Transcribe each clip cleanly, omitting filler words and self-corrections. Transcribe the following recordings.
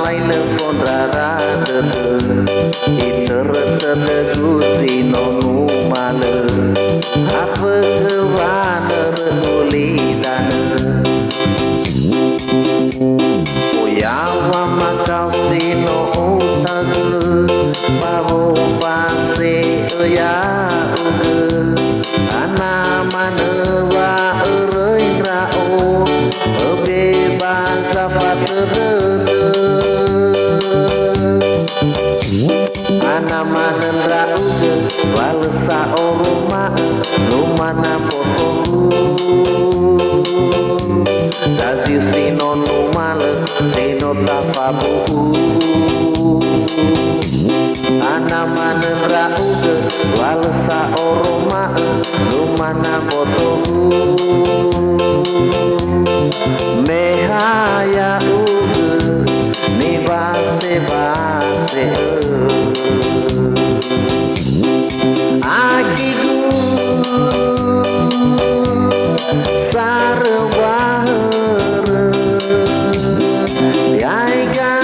Lai le pon rara iter gusi nonu male apa kewana ruli dan oyawa makau sino utag bawo pase ya uge ana manewa eroi rao bebas afat Anamanen rauge balesa oroma lumana potoku Zaziu sino numale sino tafabu Anamanen rauge balesa oroma lumana potoku Mehaya uge ni base Akiku sarwahar Yaiga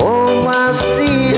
oh masih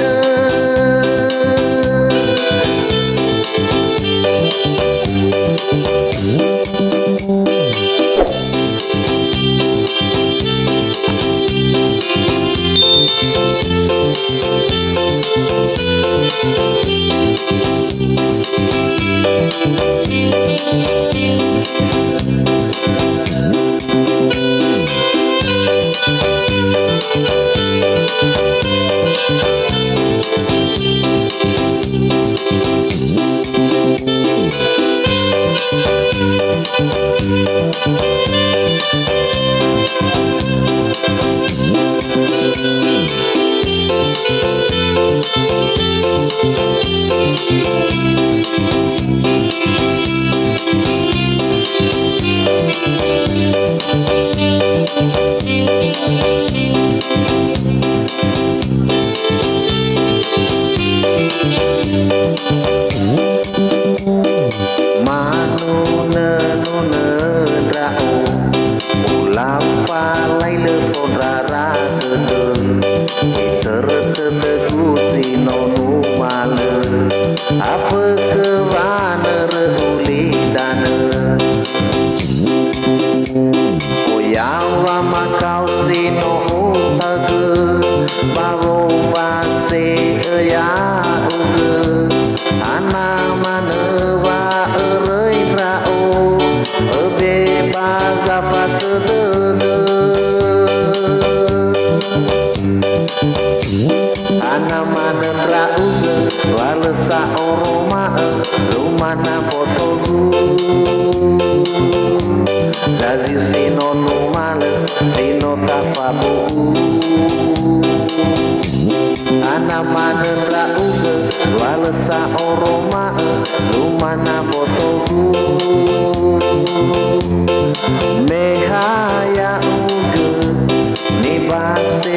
Lai le pon rara iter gusi nonu male apa kewana ruli dan oyawa makau sino utag bawo wase ya uge ana manewa eroi rao bebas afat Anamanen rauge balesa oroma lumana potogu Zaziu sino numale sino tafabu Anamanen rauge balesa oroma lumana potogu Mehaya uge ni base